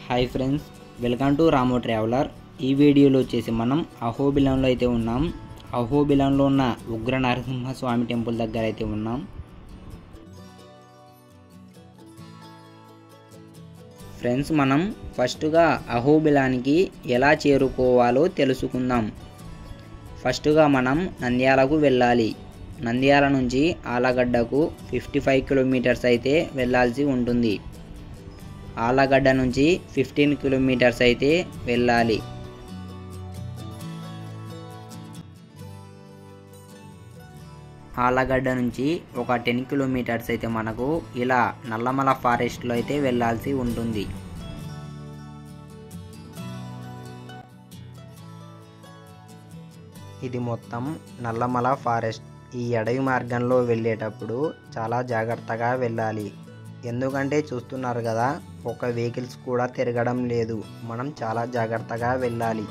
Hi friends, welcome to రామో traveller. ఈ వీడియోలో వచ్చేసి మనం అహోబిలంలో అయితే ఉన్నాం. అహోబిలంలో ఉన్న ఉగ్ర నరసింహస్వామి టెంపుల్ దగ్గర అయితే ఉన్నాం. ఫ్రెండ్స్, మనం ఫస్ట్గా అహోబిలానికి ఎలా చేరుకోవాలో తెలుసుకుందాం. ఫస్ట్గా మనం నంద్యాలకు వెళ్ళాలి. నంద్యాల నుంచి ఆలగడ్డకు 55 కిలోమీటర్స్ అయితే వెళ్ళాల్సి ఉంటుంది. ఆలగడ్డ నుంచి 15 కిలోమీటర్స్ అయితే వెళ్ళాలి. ఆలగడ్డ నుంచి ఒక 10 కిలోమీటర్స్ అయితే మనకు ఇలా నల్లమల ఫారెస్ట్లో అయితే వెళ్ళాల్సి ఉంటుంది. ఇది మొత్తం నల్లమల ఫారెస్ట్. ఈ అడవి మార్గంలో వెళ్ళేటప్పుడు చాలా జాగ్రత్తగా వెళ్ళాలి. ఎందుకంటే చూస్తున్నారు కదా, ఒక వెహికల్స్ కూడా తిరగడం లేదు. మనం చాలా జాగ్రత్తగా వెళ్ళాలి.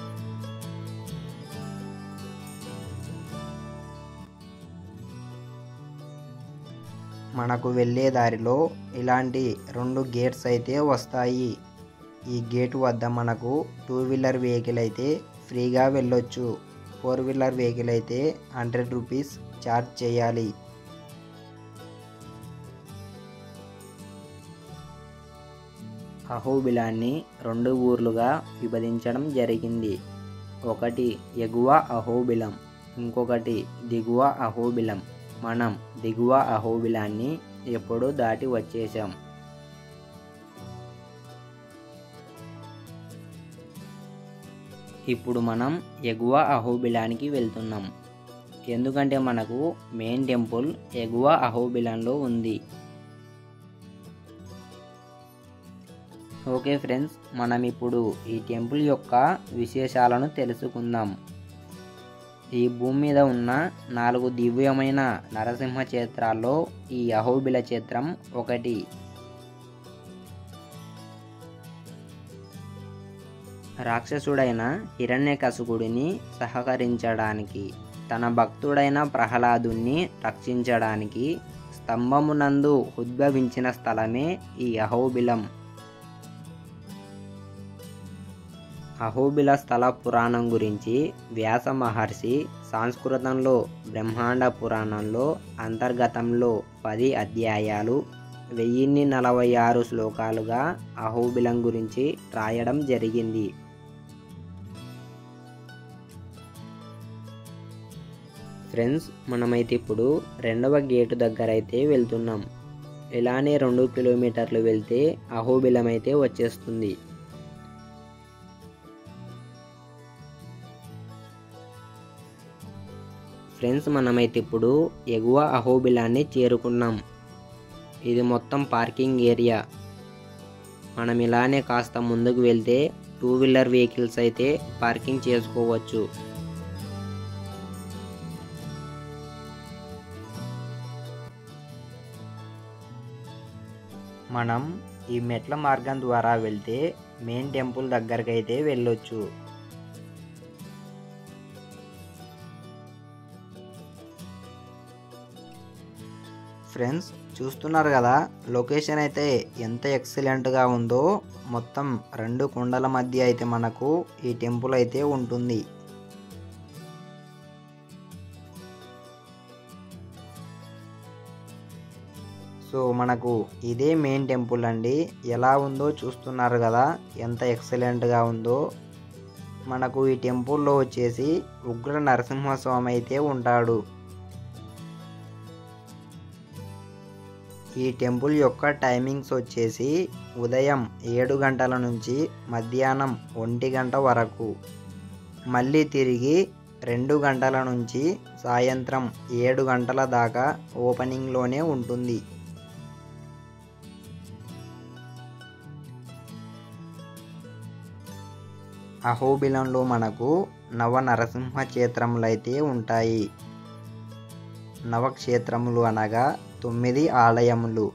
మనకు వెళ్ళే దారిలో ఇలాంటి 2 గేట్స్ అయితే వస్తాయి. ఈ గేటు వద్ద మనకు 2 వీలర్ వెహికల్ అయితే ఫ్రీగా వెళ్ళొచ్చు. 4 వీలర్ వెహికల్ అయితే 100 రూపీస్ ఛార్జ్ చేయాలి. అహోబిలాన్ని 2 ఊర్లుగా విభజించడం జరిగింది. ఒకటి ఎగువ అహోబిలం, ఇంకొకటి దిగువ అహోబిలం. మనం దిగువ అహోబిలాన్ని ఎప్పుడూ దాటి వచ్చేసాం. ఇప్పుడు మనం ఎగువ అహోబిలానికి వెళ్తున్నాం. ఎందుకంటే మనకు మెయిన్ టెంపుల్ ఎగువ అహోబిలంలో ఉంది. ఓకే ఫ్రెండ్స్, మనం ఇప్పుడు ఈ టెంపుల్ యొక్క విశేషాలను తెలుసుకుందాం. ఈ భూమి మీద ఉన్న 4 దివ్యమైన నరసింహ క్షేత్రాల్లో ఈ అహోబిల క్షేత్రం ఒకటి. రాక్షసుడైన హిరణ్యకశిపుడిని సహకరించడానికి, తన భక్తుడైన ప్రహ్లాదుని రక్షించడానికి స్తంభమునందు ఉద్భవించిన స్థలమే ఈ అహోబిలం. అహోబిల స్థల పురాణం గురించి వ్యాస మహర్షి సంస్కృతంలో బ్రహ్మాండ పురాణంలో అంతర్గతంలో 10 అధ్యాయాలు 1046 శ్లోకాలుగా అహోబిలం గురించి రాయడం జరిగింది. ఫ్రెండ్స్, మనమైతే ఇప్పుడు 2వ గేటు దగ్గర అయితే వెళ్తున్నాం. ఇలానే 2 కిలోమీటర్లు వెళ్తే అహోబిలం అయితే వచ్చేస్తుంది. ఫ్రెండ్స్, మనమైతే ఇప్పుడు ఎగువ అహోబిలాన్ని చేరుకున్నాం. ఇది మొత్తం పార్కింగ్ ఏరియా. మనం ఇలానే కాస్త ముందుకు వెళ్తే 2 వీలర్ వెహికల్స్ అయితే పార్కింగ్ చేసుకోవచ్చు. మనం ఈ మెట్ల మార్గం ద్వారా వెళ్తే మెయిన్ టెంపుల్ దగ్గరకు అయితే వెళ్ళొచ్చు. ఫ్రెండ్స్, చూస్తున్నారు కదా, లొకేషన్ అయితే ఎంత ఎక్సలెంట్గా ఉందో. మొత్తం 2 కొండల మధ్య అయితే మనకు ఈ టెంపుల్ అయితే ఉంటుంది. సో మనకు ఇదే మెయిన్ టెంపుల్ అండి. ఎలా ఉందో చూస్తున్నారు కదా, ఎంత ఎక్సలెంట్గా ఉందో. మనకు ఈ టెంపుల్లో వచ్చేసి ఉగ్ర నరసింహస్వామి అయితే ఉంటాడు. ఈ టెంపుల్ యొక్క టైమింగ్స్ వచ్చేసి ఉదయం 7 గంటల నుంచి మధ్యాహ్నం 1 గంట వరకు, మళ్ళీ తిరిగి 2 గంటల నుంచి సాయంత్రం 7 గంటల దాకా ఓపెనింగ్లోనే ఉంటుంది. అహోబిలంలో మనకు నవనరసింహ క్షేత్రములు అయితే ఉంటాయి. నవక్షేత్రములు అనగా 9 ఆలయములు.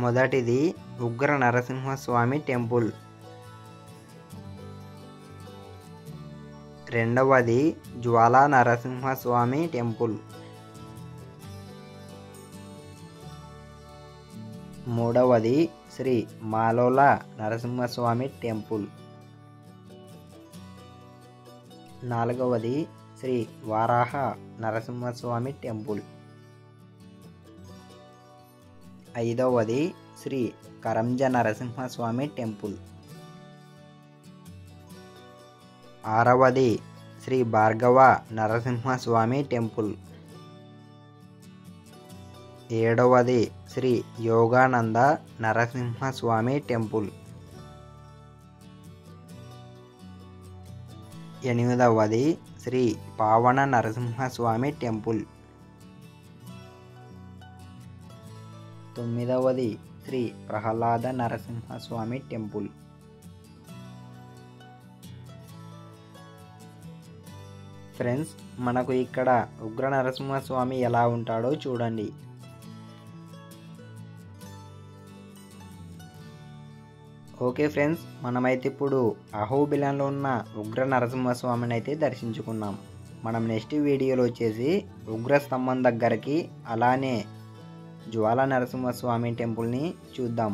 మొదటిది ఉగ్ర నరసింహస్వామి టెంపుల్. రెండవది జ్వాలా నరసింహస్వామి టెంపుల్. మూడవది శ్రీ మాలోల నరసింహస్వామి టెంపుల్. నాలుగవది శ్రీ వారాహ నరసింహస్వామి టెంపుల్. ఐదవది శ్రీ కరంజ నరసింహస్వామి టెంపుల్. ఆరవది శ్రీ భార్గవ నరసింహస్వామి టెంపుల్. ఏడవది శ్రీ యోగానంద నరసింహస్వామి టెంపుల్. ఎనిమిదవది శ్రీ పావన నరసింహస్వామి టెంపుల్. తొమ్మిదవది శ్రీ ప్రహ్లాద నరసింహస్వామి టెంపుల్. ఫ్రెండ్స్, మనకు ఇక్కడ ఉగ్ర నరసింహస్వామి ఎలా ఉంటాడో చూడండి. ఓకే ఫ్రెండ్స్, మనమైతే ఇప్పుడు అహోబిలంలో ఉన్న ఉగ్ర నరసింహస్వామిని అయితే దర్శించుకున్నాం. మనం నెక్స్ట్ వీడియోలో వచ్చేసి ఉగ్ర స్తంభం దగ్గరికి అలానే జ్వాల నరసింహస్వామి టెంపుల్ని చూద్దాం.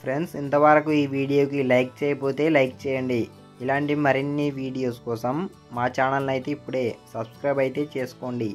ఫ్రెండ్స్, ఇంతవరకు ఈ వీడియోకి లైక్ చేయకపోతే లైక్ చేయండి. ఇలాంటి మరిన్ని వీడియోస్ కోసం మా ఛానల్ని అయితే ఇప్పుడే సబ్స్క్రైబ్ అయితే చేసుకోండి.